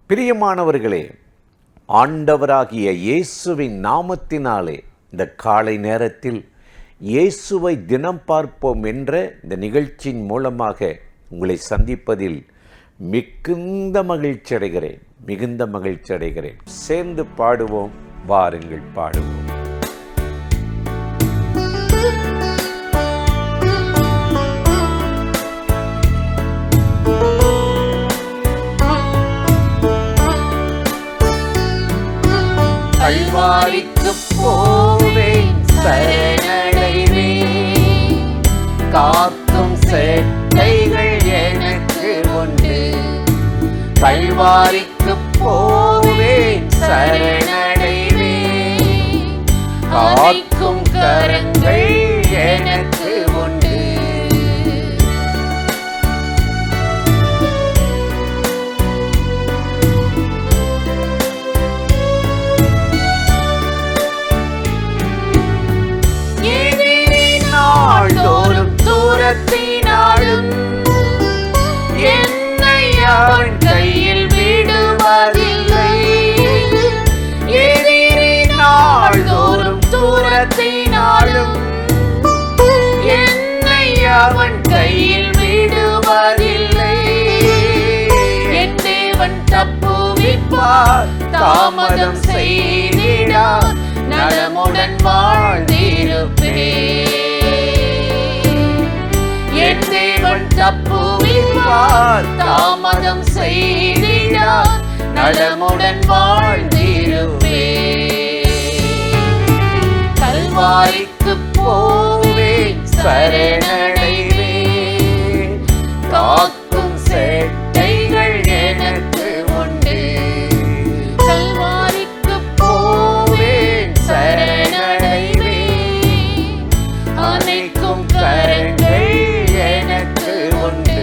பிரியமானவர்களே, ஆண்டவராகிய இயேசுவின் நாமத்தினாலே இந்த காலை நேரத்தில் இயேசுவை தினம் பார்ப்போம் என்ற இந்த நிகழ்ச்சியின் மூலமாக உங்களை சந்திப்பதில் மிகுந்த மகிழ்ச்சி அடைகிறேன். சேர்ந்து பாடுவோம், வாருங்கள் பாடுவோம். கல்வாரிக்கு போவேன், சரணடைவேன், காக்கும் சேட்டைகள் எனக்கு உண்டு. கல்வாரிக்கு போவேன், சரணடைவேன், காக்கும் கரங்கள் எனக்கு உண்டு. நாள்தோறும் தூரத்தினாலும் என்னை அவன் கையில் விடுவதில்லை. எதிரி நாள்தோறும் தூரத்தினாலும் என்னை அவன் கையில் விடுவதில்லை. என் தேவன் தப்புவிப்பார், தாமதம் செய்திடார், நலமுடன் வாழ்ந்திருப்பேன். என் தேவன் தப்புவிப்பார், தாமதம் செய்திடார், நலமுடன் வாழ்ந்திருப்பேன். கல்வாரிக்கு போவேன், சரணடைவேன், காக்கும் சேட்டைகள் எனக்கு உண்டு. கல்வாரிக்கு போவேன், சரணடைவேன், அனைக்கும் கரங்கள் எனக்கு உண்டு.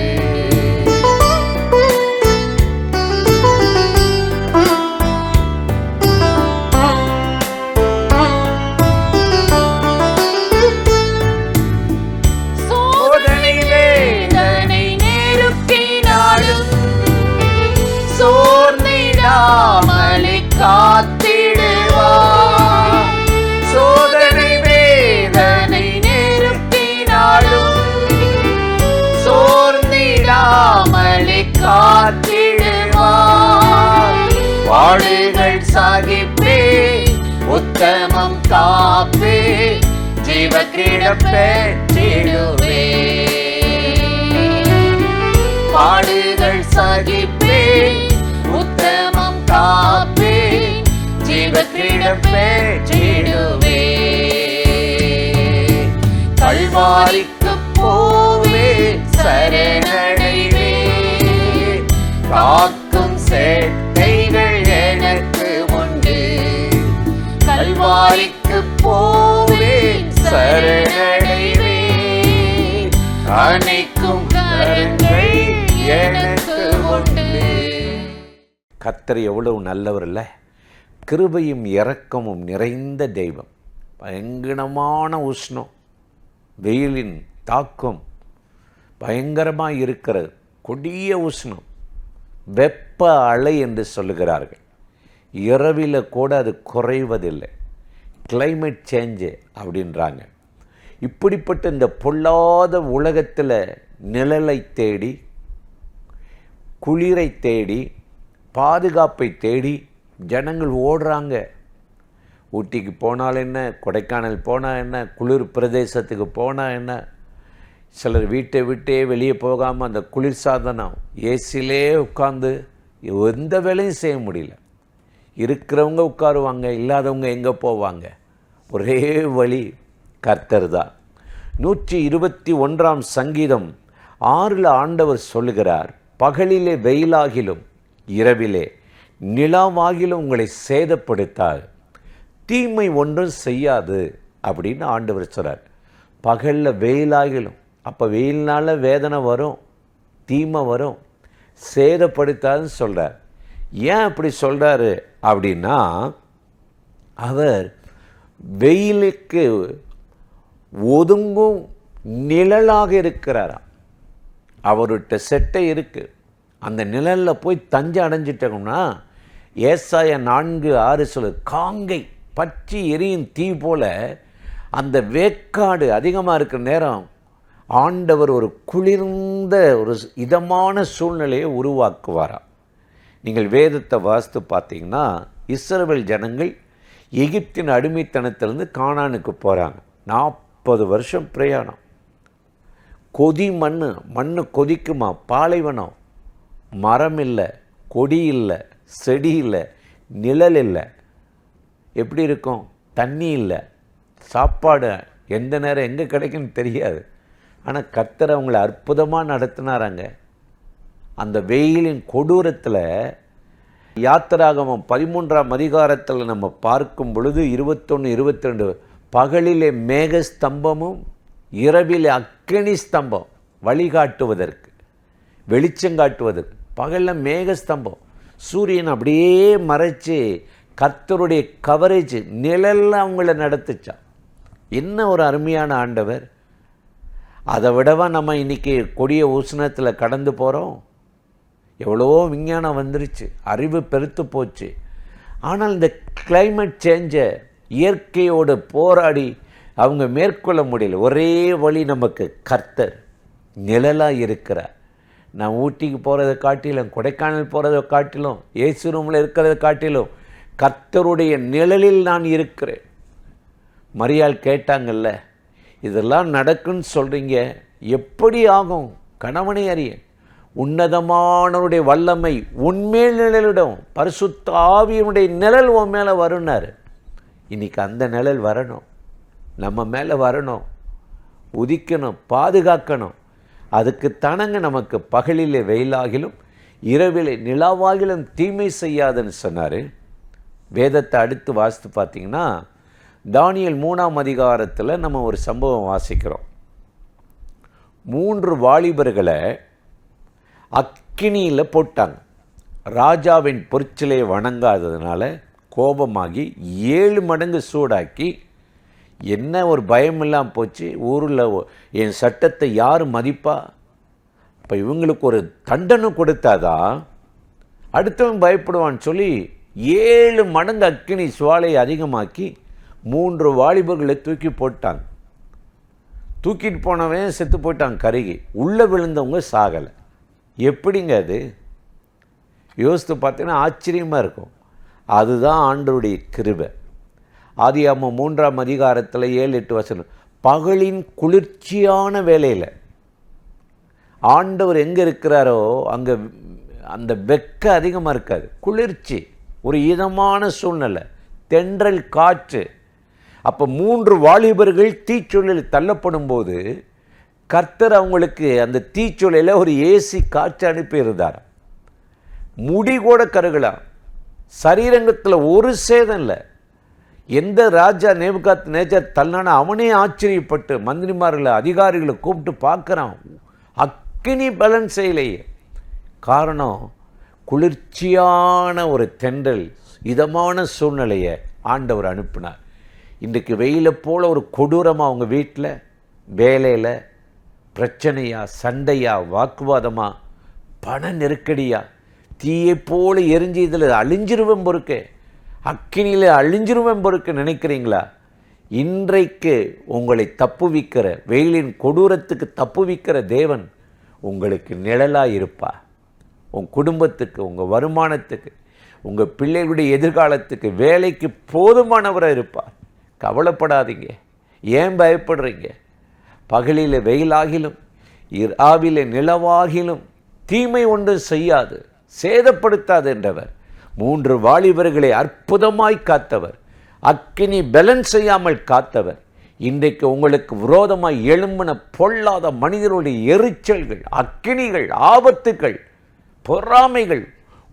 சோதனை வேதனை நெருக்கினாலும் சோர்ந்திடாமலே காத்திடுவார். சோதனை வேதனை நெருக்கினாலும் சோர்ந்திடாமலே காத்திடுவார். பாடுகள் சகிப்பே, உத்தமம் காப்பே, ஜீவக்கிரீடம் பெற்றிடுவே. பாடுகள் சகிப்பே, உத்தமம் காப்பே, ஜீவக்கிரீடம் பெற்றிடுவே. கல்வாரிக்கு போவேன், சரணடைவேன், காக்கும் சேட்டைகள் எனக்கு உண்டு. கல்வாரிக்கு போவேன், சரணடைவேன், அனைக்கும் கரங்கள் எனக்கு உண்டு. கர்த்தர் எவ்வளவு நல்லவர் இல்லை? கிருபையும் இரக்கமும் நிறைந்த தெய்வம். பயங்கரமான உஷ்ணம், வெயிலின் தாக்கம் பயங்கரமாக இருக்கிறது. கொடிய உஷ்ணம், வெப்ப அலை என்று சொல்லுகிறார்கள். இரவில் கூட அது குறைவதில்லை. கிளைமேட் சேஞ்சு அப்படின்றாங்க. இப்படிப்பட்ட இந்த பொல்லாத உலகத்தில் நிழலை தேடி, குளிரை தேடி, பாதுகாப்பை தேடி ஜனங்கள் ஓடுறாங்க. ஊட்டிக்கு போனால் என்ன, கொடைக்கானல் போனால் என்ன, குளிர் பிரதேசத்துக்கு போனால் என்ன, சிலர் வீட்டை விட்டே வெளியே போகாமல் அந்த குளிர் சாதனம் ஏசிலே உட்காந்து எந்த வேலையும் செய்ய முடியல. இருக்கிறவங்க உட்காருவாங்க, இல்லாதவங்க எங்கே போவாங்க? ஒரே வழி கர்த்தர் தான். 121 சங்கீதம் 6 ஆண்டவர் சொல்லுகிறார், பகலிலே வெயிலாகிலும் இரவிலே நிலாவாகிலும் உங்களை சேதப்படுத்தாது, தீமை ஒன்றும் செய்யாது அப்படின்னு ஆண்டவர் சொல்கிறார். பகலில் வெயிலாகிலும், அப்போ வெயில்னால வேதனை வரும், தீமை வரும், சேதப்படுத்தாதுன்னு சொல்கிறார். ஏன் அப்படி சொல்கிறாரு அப்படின்னா, அவர் வெயிலுக்கு ஒதுங்கும் நிழலாக இருக்கிறாராம். அவர்கிட்ட செட்டை இருக்குது, அந்த நிழலில் போய் தஞ்சம் அடைஞ்சிட்டோம்னா ஏசாயா 4:6 சொல்லு, காங்கை பற்றி எரியும் தீ போல அந்த வேக்காடு அதிகமாக இருக்கிற நேரம் ஆண்டவர் ஒரு குளிர்ந்த ஒரு இதமான சூழ்நிலையை உருவாக்குவாராம். நீங்கள் வேதத்தை வாசித்து பார்த்தீங்கன்னா இஸ்ரவேல் ஜனங்கள் எகிப்தின் அடிமைத்தனத்திலிருந்து கானானுக்கு போகிறாங்க. 40 வருஷம் பிரயாணம். கொதி மண் கொதிக்குமா, பாலைவனம், மரம் இல்லை, கொடி இல்லை, செடி இல்லை, நிழல் இல்லை. எப்படி இருக்கும்? தண்ணி இல்லை, சாப்பாடு எந்த நேரம் எங்கே கிடைக்குன்னு தெரியாது. ஆனால் கர்த்தர் அவங்கள அற்புதமாக நடத்தினாராங்க. அந்த வெயிலின் கொடூரத்தில் யாத்திராகமம் 13ஆம் அதிகாரத்தில் நம்ம பார்க்கும் பொழுது 21, 22 பகலிலே மேக ஸ்தம்பமும் இரவிலே அக்கினி ஸ்தம்பம் வழிகாட்டுவதற்கு, வெளிச்சங்காட்டுவதற்கு. பகலில் மேக ஸ்தம்பம், சூரியன் அப்படியே மறைச்சி கர்த்தருடைய கவரேஜ் நிழலில் அவங்கள நடத்துச்சா. என்ன ஒரு அருமையான ஆண்டவர்! அதை விடவா நம்ம இன்றைக்கி கொடிய உஷ்ணத்தில் கடந்து போகிறோம். எவ்வளோ விஞ்ஞானம் வந்துருச்சு, அறிவு பெருத்து போச்சு. ஆனால் இந்த கிளைமேட் சேஞ்சை இயற்கையோடு போராடி அவங்க மேற்கொள்ள முடியல. ஒரே வழி நமக்கு கர்த்தர் நிழலாக இருக்கிறார். நான் ஊட்டிக்கு போகிறத காட்டிலும், கொடைக்கானல் போகிறத காட்டிலும், ஏசி ரூமில் இருக்கிறத காட்டிலும் கர்த்தருடைய நிழலில் நான் இருக்கிறேன். மரியாள் கேட்டாங்கல்ல, இதெல்லாம் நடக்குன்னு சொல்கிறீங்க, எப்படி ஆகும்? கணவனை அறிய உன்னதமானவருடைய வல்லமை உன்மேல் நிழலிடும், பரிசுத்த ஆவியினுடைய நிழல் உன் மேலே வரும்னாரு. இன்றைக்கி அந்த நிழல் வரணும், நம்ம மேலே வரணும், உதிக்கணும், பாதுகாக்கணும். அதுக்கு தானங்க நமக்கு பகலிலே வெயிலாகிலும் இரவிலே நிலாவாகிலும் தீமை செய்யாதுன்னு சொன்னார். வேதத்தை அடுத்து வாசித்து பார்த்திங்கன்னா தானியேல் 3ஆம் அதிகாரத்தில் நம்ம ஒரு சம்பவம் வாசிக்கிறோம். 3 வாலிபர்களை அக்கினியில் போட்டாங்க. ராஜாவின் பொற்சிலையை வணங்காததுனால கோபமாகி 7 மடங்கு சூடாக்கி, என்ன ஒரு பயம் இல்லாமல் போச்சு. ஊரில் என் சட்டத்தை யார் மதிப்பா? இப்போ இவங்களுக்கு ஒரு தண்டனை கொடுத்தாதான் அடுத்தவன் பயப்படுவான்னு சொல்லி 7 மடங்கு அக்கினி சுவாலையை அதிகமாக்கி 3 வாலிபர்களை தூக்கி போட்டாங்க. தூக்கிட்டு போனவன் செத்து போயிட்டாங்க, கருகி. உள்ளே விழுந்தவங்க சாகலை. எப்படிங்க அது? யோசித்து பார்த்தீங்கன்னா ஆச்சரியமாக இருக்கும். அதுதான் ஆண்டவருடைய கிருபை. ஆதியாகமம் 3ஆம் அதிகாரத்தில் 7-8 வசனம், பகலின் குளிர்ச்சியான வேளையில் ஆண்டவர் எங்கே இருக்கிறாரோ அங்கே அந்த வெக்க அதிகமாக இருக்காது, குளிர்ச்சி, ஒரு இதமான சூழ்நிலை, தென்றல் காற்று. அப்போ 3 வாலிபர்கள் தீச்சூழலில் தள்ளப்படும் போது கர்த்தர் அவங்களுக்கு அந்த தீச்சூழலில் ஒரு ஏசி காற்று அனுப்பியிருந்தார். முடி கூட கருகலாம், சரீரங்கத்தில் ஒரு சேதம் இல்லை. எந்த ராஜா நேபுகாத்நேச்சார் தள்ளான அவனே ஆச்சரியப்பட்டு மந்திரிமார்களை அதிகாரிகளை கூப்பிட்டு பார்க்குறான், அக்கினி பலன் செய்யலையே. காரணம், குளிர்ச்சியான ஒரு தென்றல், இதமான சூழ்நிலையை ஆண்டவர் அனுப்பினார். இன்றைக்கு வெயிலை போல் ஒரு கொடூரமாக அவங்க வீட்டில் வேலையில் பிரச்சனையா, சண்டையா, வாக்குவாதமா, பண நெருக்கடியா, தீயை போல் எரிஞ்சு இதில் அழிஞ்சிருவேன் பொறுக்க, அக்கினியில் அழிஞ்சிருவேன் பொறுக்க நினைக்கிறீங்களா? இன்றைக்கு உங்களை தப்புவிக்கிற, வெயிலின் கொடூரத்துக்கு தப்புவிக்கிற தேவன் உங்களுக்கு நிழலாக இருப்பார். உங்கள் குடும்பத்துக்கு, உங்கள் வருமானத்துக்கு, உங்கள் பிள்ளைகளுடைய எதிர்காலத்துக்கு, வேலைக்கு போதுமானவராக இருப்பார். கவலைப்படாதீங்க. ஏன் பயப்படுறீங்க? பகலில் வெயிலாகிலும் இரவிலே நிலவாகிலும் தீமை ஒன்று செய்யாது, சேதப்படுத்தாது என்றவர். 3 வாலிபர்களை அற்புதமாய் காத்தவர், அக்கினி பலன் செய்யாமல் காத்தவர். இன்றைக்கு உங்களுக்கு விரோதமாய் எழும்பின பொல்லாத மனிதர்களுடைய எரிச்சல்கள், அக்கினிகள், ஆபத்துகள், பொறாமைகள்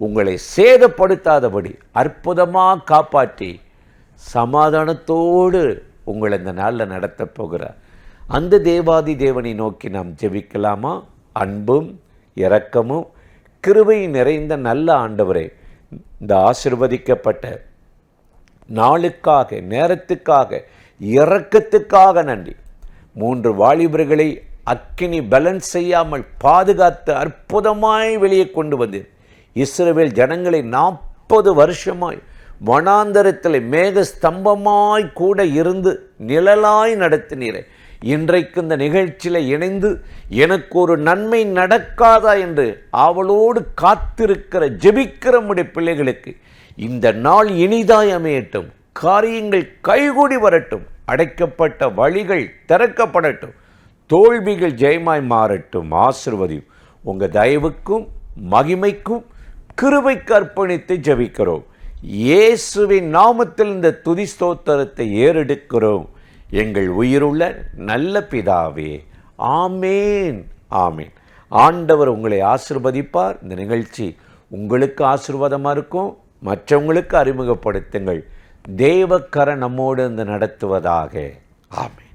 உங்களை சேதப்படுத்தாதபடி அற்புதமாக காப்பாற்றி சமாதானத்தோடு உங்களை இந்த நாளில் நடத்தப் போகிறார். அந்த தேவாதி தேவனை நோக்கி நாம் ஜெபிக்கலாமா? அன்பும் இரக்கமும் கிருபை நிறைந்த நல்ல ஆண்டவரே, இந்த ஆசீர்வதிக்கப்பட்ட நாளுக்காக, நேரத்துக்காக, இரக்கத்துக்காக நன்றி. 3 வாலிபர்களை அக்கினி பேலன்ஸ் செய்யாமல் பாதுகாத்து அற்புதமாய் வெளியே கொண்டு வந்தீர். இஸ்ரவேல் ஜனங்களை 40 வருஷமாய் வனாந்தரத்தில் மேக ஸ்தம்பமாய் கூட இருந்து நிழலாய் நடத்தினீரே. இன்றைக்கு இந்த நிகழ்ச்சியில் இணைந்து எனக்கு ஒரு நன்மை நடக்காதா என்று அவளோடு காத்திருக்கிற ஜெபிக்கிற நம்முடைய பிள்ளைகளுக்கு இந்த நாள் இனிதாய் அமையட்டும். காரியங்கள் கைகூடி வரட்டும். அடைக்கப்பட்ட வழிகள் திறக்கப்படட்டும். தோல்விகள் ஜெயமாய் மாறட்டும். ஆசீர்வதியும். உங்கள் தயவுக்கும் மகிமைக்கும் கிருபைக்கு அர்ப்பணித்து ஜெபிக்கிறோம். இயேசுவின் நாமத்தில் இந்த துதி ஸ்தோத்திரத்தை ஏறெடுக்கிறோம். எங்கள் உயிருள்ள நல்ல பிதாவே. ஆமேன், ஆமேன். ஆண்டவர் உங்களை ஆசீர்வதிப்பார். இந்த நிகழ்ச்சி உங்களுக்கு ஆசீர்வாதமாக இருக்கும். மற்றவங்களுக்கு அறிமுகப்படுத்துங்கள். தேவக்கரம் நம்மோடு நடத்துவதாக. ஆமேன்.